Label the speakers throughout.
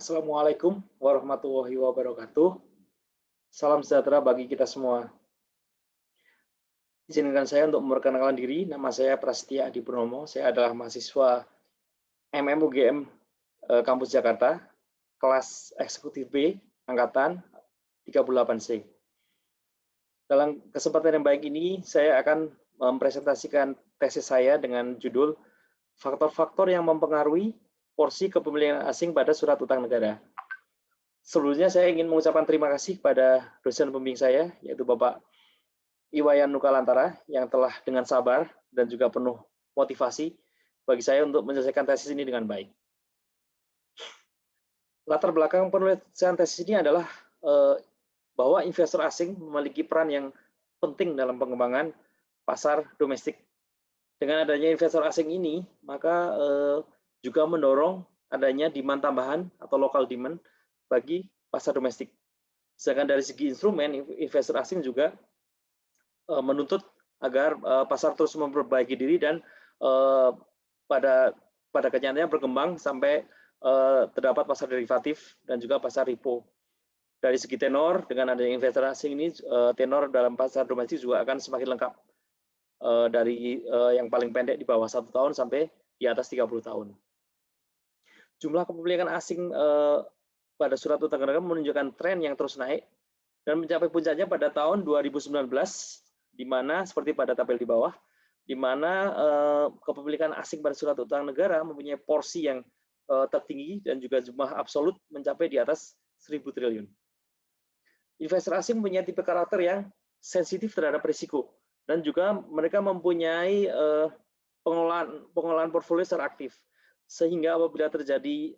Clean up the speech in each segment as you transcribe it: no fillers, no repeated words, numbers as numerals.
Speaker 1: Assalamualaikum warahmatullahi wabarakatuh. Salam sejahtera bagi kita semua. Izinkan saya untuk memperkenalkan diri. Nama saya Prasetya Adi Purnomo. Saya adalah mahasiswa UGM Kampus Jakarta, kelas eksekutif B, angkatan 38C. Dalam kesempatan yang baik ini, saya akan mempresentasikan tesis saya dengan judul Faktor-faktor yang mempengaruhi porsi kepemilikan asing pada surat utang negara. Sebelumnya saya ingin mengucapkan terima kasih kepada dosen pembimbing saya, yaitu Bapak Iwayan Nukalantara, yang telah dengan sabar dan juga penuh motivasi bagi saya untuk menyelesaikan tesis ini dengan baik. Latar belakang penulisan tesis ini adalah bahwa investor asing memiliki peran yang penting dalam pengembangan pasar domestik. Dengan adanya investor asing ini, maka juga mendorong adanya demand tambahan atau local demand bagi pasar domestik. Sedangkan dari segi instrumen, investor asing juga menuntut agar pasar terus memperbaiki diri dan pada kenyataannya berkembang sampai terdapat pasar derivatif dan juga pasar repo. Dari segi tenor, dengan adanya investor asing ini, tenor dalam pasar domestik juga akan semakin lengkap, dari yang paling pendek di bawah 1 tahun sampai di atas 30 tahun. Jumlah kepemilikan asing pada surat utang negara menunjukkan tren yang terus naik dan mencapai puncaknya pada tahun 2019, di mana seperti pada tabel di bawah, di mana kepemilikan asing pada surat utang negara mempunyai porsi yang tertinggi dan juga jumlah absolut mencapai di atas 1.000 triliun. Investor asing mempunyai tipe karakter yang sensitif terhadap risiko dan juga mereka mempunyai pengelolaan portfolio secara aktif, sehingga apabila terjadi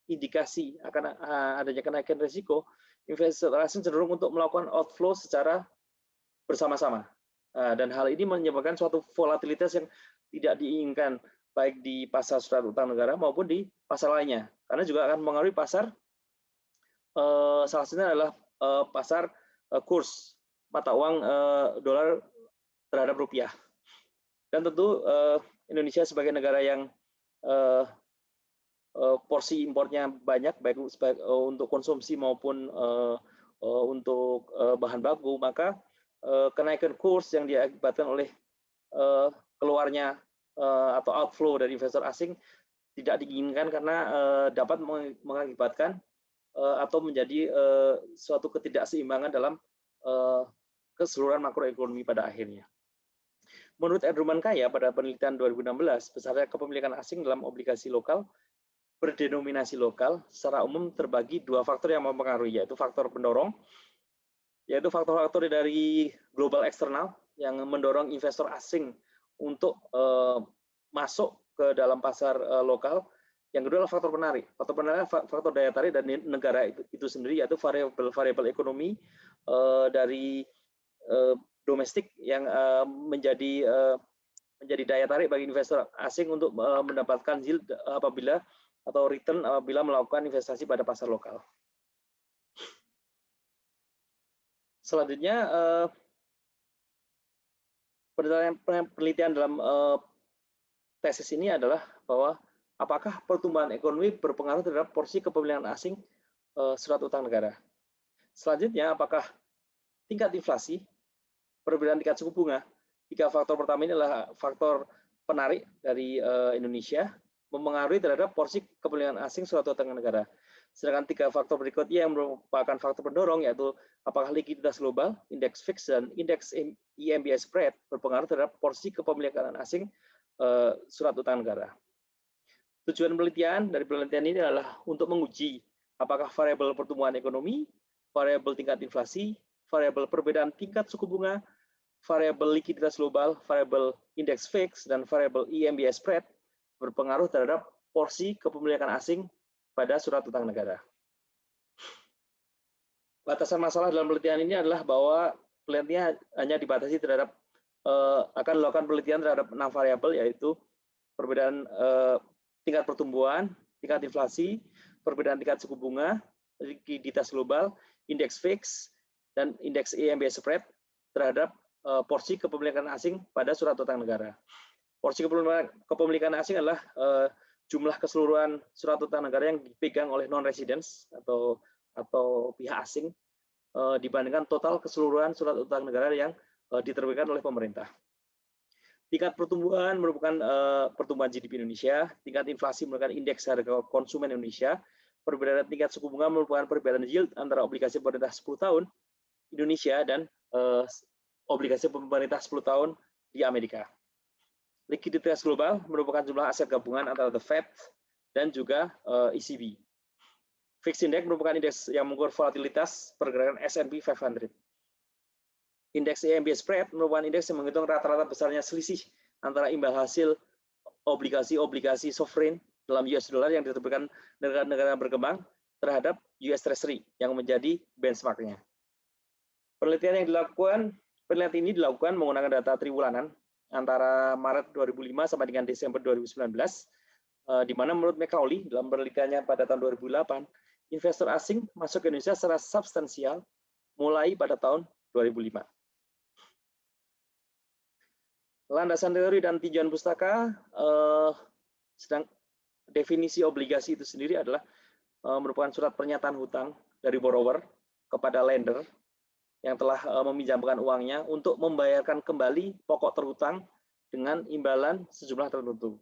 Speaker 1: indikasi akan adanya kenaikan risiko, investor asing cenderung untuk melakukan outflow secara bersama-sama. Dan hal ini menyebabkan suatu volatilitas yang tidak diinginkan, baik di pasar surat utang negara maupun di pasar lainnya. Karena juga akan mengaruhi pasar, salah satunya adalah pasar kurs mata uang dolar terhadap rupiah. Dan tentu Indonesia sebagai negara yang porsi impornya banyak, baik untuk konsumsi maupun untuk bahan baku, maka kenaikan kurs yang diakibatkan oleh keluarnya atau outflow dari investor asing tidak diinginkan, karena dapat mengakibatkan atau menjadi suatu ketidakseimbangan dalam keseluruhan makroekonomi pada akhirnya. Menurut Edruman Kaya pada penelitian 2016, besarnya kepemilikan asing dalam obligasi lokal berdenominasi lokal secara umum terbagi dua faktor yang mempengaruhi, yaitu faktor pendorong, yaitu faktor-faktor dari global eksternal yang mendorong investor asing untuk masuk ke dalam pasar lokal. Yang kedua adalah faktor penarik. Faktor penarik faktor daya tarik dari negara itu sendiri, yaitu variabel ekonomi dari domestik yang menjadi daya tarik bagi investor asing untuk mendapatkan yield apabila atau return apabila melakukan investasi pada pasar lokal. Selanjutnya, penelitian dalam tesis ini adalah bahwa apakah pertumbuhan ekonomi berpengaruh terhadap porsi kepemilikan asing surat utang negara. Selanjutnya, apakah tingkat inflasi, perbedaan tingkat suku bunga, tiga faktor pertama ini adalah faktor penarik dari Indonesia, mempengaruhi terhadap porsi kepemilikan asing surat utang negara. Sedangkan tiga faktor berikutnya yang merupakan faktor pendorong, yaitu apakah likuiditas global, indeks fix, dan indeks EMBS spread berpengaruh terhadap porsi kepemilikan asing surat utang negara. Tujuan penelitian dari penelitian ini adalah untuk menguji apakah variabel pertumbuhan ekonomi, variabel tingkat inflasi, variabel perbedaan tingkat suku bunga, variabel likuiditas global, variabel indeks fix, dan variabel EMBS spread berpengaruh terhadap porsi kepemilikan asing pada surat utang negara. Batasan masalah dalam penelitian ini adalah bahwa penelitian hanya dibatasi terhadap akan dilakukan penelitian terhadap 6 variabel, yaitu perbedaan tingkat pertumbuhan, tingkat inflasi, perbedaan tingkat suku bunga, likuiditas global, indeks fix, dan indeks EMBS spread terhadap porsi kepemilikan asing pada surat utang negara. Porsi kepemilikan asing adalah jumlah keseluruhan surat utang negara yang dipegang oleh non-residents atau pihak asing dibandingkan total keseluruhan surat utang negara yang diterbitkan oleh pemerintah. Tingkat pertumbuhan merupakan pertumbuhan GDP Indonesia, tingkat inflasi merupakan indeks harga konsumen Indonesia, perbedaan tingkat suku bunga merupakan perbedaan yield antara obligasi pemerintah 10 tahun Indonesia dan obligasi pemerintah 10 tahun di Amerika. Likuiditas global merupakan jumlah aset gabungan antara the Fed dan juga ECB. Fixed Index merupakan indeks yang mengukur volatilitas pergerakan S&P 500. Indeks EMB Spread merupakan indeks yang menghitung rata-rata besarnya selisih antara imbal hasil obligasi-obligasi sovereign dalam US dollar yang diterbitkan negara-negara berkembang terhadap US Treasury yang menjadi benchmarknya. Penelitian ini dilakukan menggunakan data triwulanan antara Maret 2005 sampai dengan Desember 2019, di mana menurut Macaulay dalam penelitiannya pada tahun 2008, investor asing masuk ke Indonesia secara substansial mulai pada tahun 2005. Landasan teori dan tinjauan pustaka, sedang definisi obligasi itu sendiri adalah merupakan surat pernyataan hutang dari borrower kepada lender yang telah meminjamkan uangnya untuk membayarkan kembali pokok terhutang dengan imbalan sejumlah tertentu.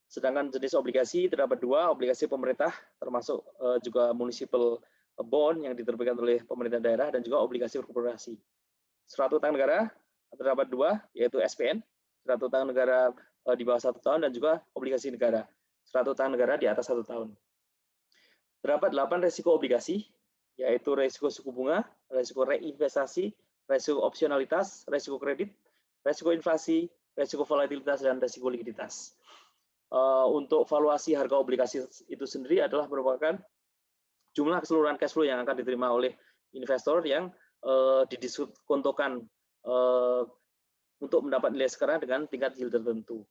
Speaker 1: Sedangkan jenis obligasi terdapat dua, obligasi pemerintah termasuk juga municipal bond yang diterbitkan oleh pemerintah daerah dan juga obligasi korporasi. Surat utang negara terdapat dua, yaitu SPN, surat utang negara di bawah 1 tahun dan juga obligasi negara, surat utang negara di atas 1 tahun. Terdapat 8 resiko obligasi, yaitu resiko suku bunga, resiko reinvestasi, resiko opsionalitas, resiko kredit, resiko inflasi, resiko volatilitas, dan resiko likuiditas. Untuk valuasi harga obligasi itu sendiri adalah merupakan jumlah keseluruhan cash flow yang akan diterima oleh investor yang didiskontokan untuk mendapat nilai sekarang dengan tingkat yield tertentu.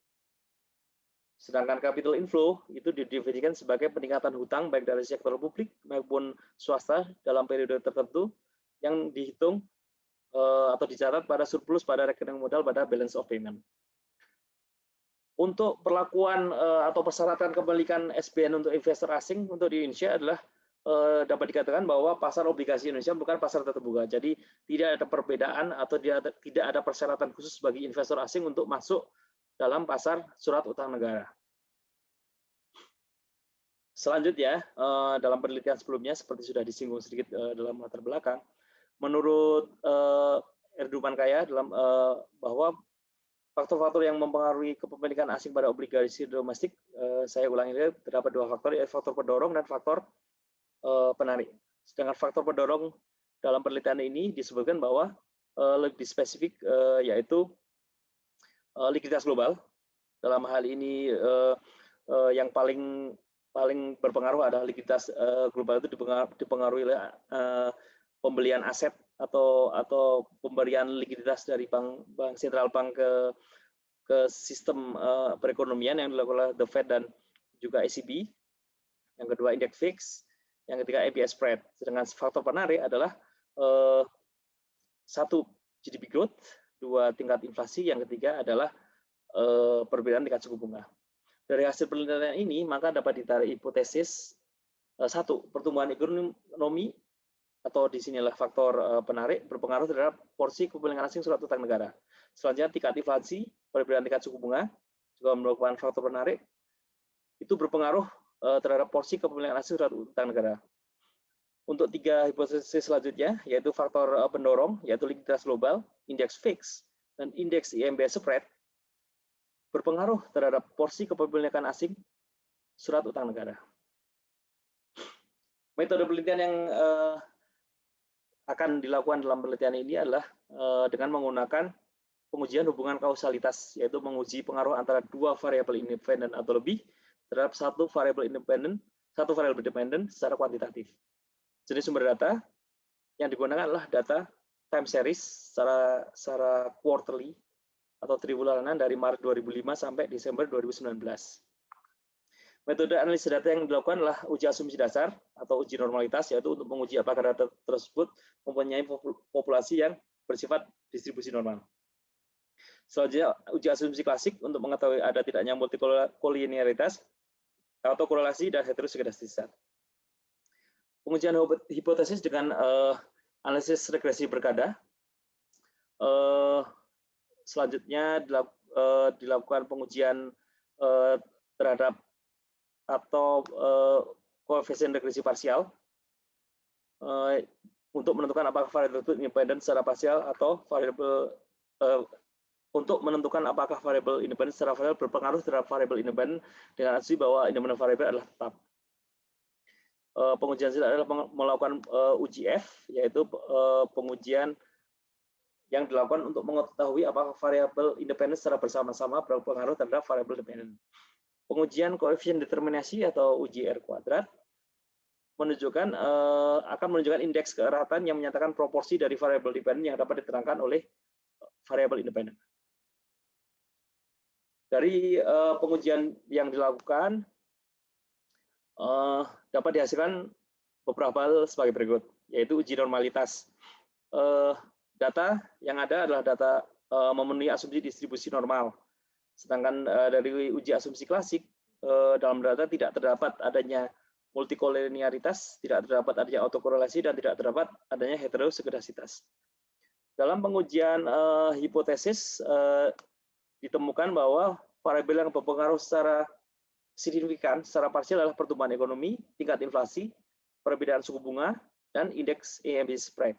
Speaker 1: Sedangkan capital inflow itu didefinisikan sebagai peningkatan hutang baik dari sektor publik maupun swasta dalam periode tertentu yang dihitung atau dicatat pada surplus pada rekening modal pada balance of payment. Untuk perlakuan atau persyaratan kepemilikan SBN untuk investor asing untuk di Indonesia adalah dapat dikatakan bahwa pasar obligasi Indonesia bukan pasar terbuka. Jadi tidak ada perbedaan atau tidak ada persyaratan khusus bagi investor asing untuk masuk dalam pasar surat utang negara. Selanjutnya, dalam penelitian sebelumnya seperti sudah disinggung sedikit dalam latar belakang, menurut Erduman Kaya dalam bahwa faktor-faktor yang mempengaruhi kepemilikan asing pada obligasi domestik, saya ulangi, terdapat dua faktor, yaitu faktor pendorong dan faktor penarik. Sedangkan faktor pendorong dalam penelitian ini disebutkan bahwa lebih spesifik yaitu likuiditas global. Dalam hal ini yang paling berpengaruh adalah likuiditas global itu dipengaruhi oleh pembelian aset atau pemberian likuiditas dari bank sentral bank ke sistem perekonomian yang dilakukan oleh the Fed dan juga ECB. Yang kedua indeks fix, yang ketiga ABS spread. Sedangkan faktor penarik adalah satu GDP growth, dua tingkat inflasi, yang ketiga adalah perbedaan tingkat suku bunga. Dari hasil penelitian ini maka dapat ditarik hipotesis satu, pertumbuhan ekonomi atau di sinilah faktor penarik berpengaruh terhadap porsi kepemilikan asing surat utang negara. Selanjutnya tingkat inflasi, perbedaan tingkat suku bunga juga merupakan faktor penarik. Itu berpengaruh terhadap porsi kepemilikan asing surat utang negara. Untuk tiga hipotesis selanjutnya, yaitu faktor pendorong, yaitu likuiditas global, indeks fix, dan indeks IMB spread, berpengaruh terhadap porsi kepemilikan asing surat utang negara. Metode penelitian yang akan dilakukan dalam penelitian ini adalah dengan menggunakan pengujian hubungan kausalitas, yaitu menguji pengaruh antara dua variabel independen atau lebih terhadap satu variabel dependen secara kuantitatif. Jenis sumber data yang digunakan adalah data time series secara quarterly atau triwulanan dari Maret 2005 sampai Desember 2019. Metode analisis data yang dilakukan adalah uji asumsi dasar atau uji normalitas, yaitu untuk menguji apakah data tersebut mempunyai populasi yang bersifat distribusi normal. Selanjutnya, uji asumsi klasik untuk mengetahui ada tidaknya multikolinearitas atau korelasi dan heterosigedasitas. Pengujian hipotesis dengan analisis regresi berkada. Selanjutnya dilakukan pengujian terhadap atau koefisien regresi parsial untuk menentukan apakah variabel itu independen secara parsial atau variabel untuk menentukan apakah variabel independen secara parsial berpengaruh terhadap variabel independen dengan asumsi bahwa independen variabel adalah tetap. Pengujian selanjutnya adalah melakukan uji F, yaitu pengujian yang dilakukan untuk mengetahui apakah variabel independen secara bersama-sama berpengaruh terhadap variabel dependen. Pengujian koefisien determinasi atau uji R kuadrat akan menunjukkan indeks keeratan yang menyatakan proporsi dari variabel dependen yang dapat diterangkan oleh variabel independen. Dari pengujian yang dilakukan dapat dihasilkan beberapa hal sebagai berikut, yaitu uji normalitas. Data yang ada adalah data memenuhi asumsi distribusi normal. Sedangkan dari uji asumsi klasik, dalam data tidak terdapat adanya multikolinearitas, tidak terdapat adanya autokorelasi, dan tidak terdapat adanya heterosigedasitas. Dalam pengujian hipotesis, ditemukan bahwa variabel yang berpengaruh secara signifikan secara parsial adalah pertumbuhan ekonomi, tingkat inflasi, perbedaan suku bunga, dan indeks EMB spread.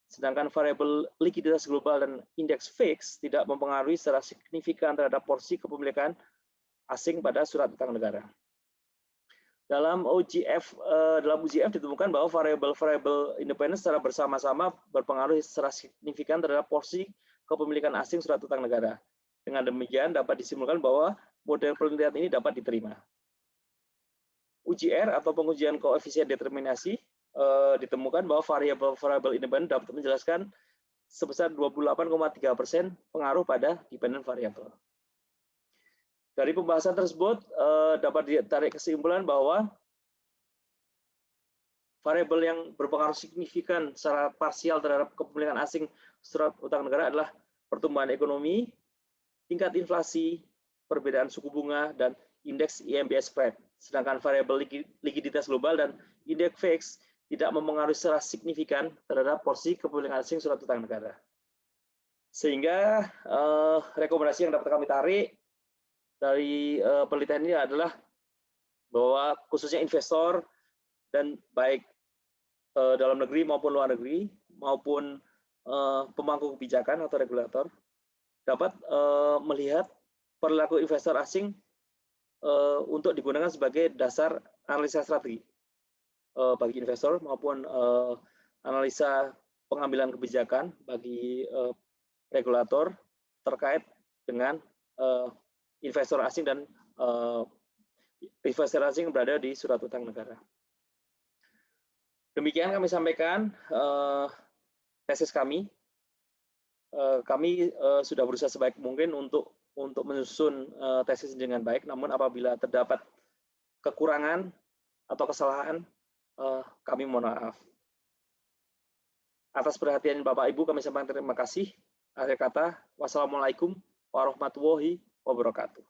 Speaker 1: Sedangkan variabel likuiditas global dan indeks fix tidak mempengaruhi secara signifikan terhadap porsi kepemilikan asing pada surat utang negara. Dalam uji F ditemukan bahwa variabel independen secara bersama-sama berpengaruh secara signifikan terhadap porsi kepemilikan asing surat utang negara. Dengan demikian dapat disimpulkan bahwa model penelitian ini dapat diterima. Uji R atau pengujian koefisien determinasi ditemukan bahwa variabel independen dapat menjelaskan sebesar 28,3% pengaruh pada dependent variable. Dari pembahasan tersebut dapat ditarik kesimpulan bahwa variabel yang berpengaruh signifikan secara parsial terhadap kepemilikan asing surat utang negara adalah pertumbuhan ekonomi, tingkat inflasi, perbedaan suku bunga, dan indeks IMBS spread. Sedangkan variabel likuiditas global dan indeks fix tidak mempengaruhi secara signifikan terhadap porsi kepemilikan asing surat utang negara. Sehingga rekomendasi yang dapat kami tarik dari penelitian ini adalah bahwa khususnya investor dan baik dalam negeri maupun luar negeri maupun pemangku kebijakan atau regulator dapat melihat perilaku investor asing untuk digunakan sebagai dasar analisa strategi bagi investor maupun analisa pengambilan kebijakan bagi regulator terkait dengan investor asing dan investor asing yang berada di surat utang negara. Demikian kami sampaikan tesis kami. Kami sudah berusaha sebaik mungkin untuk menyusun tesis dengan baik, namun apabila terdapat kekurangan atau kesalahan, kami mohon maaf. Atas perhatian Bapak Ibu kami sampaikan terima kasih. Akhir kata, wassalamualaikum warahmatullahi wabarakatuh.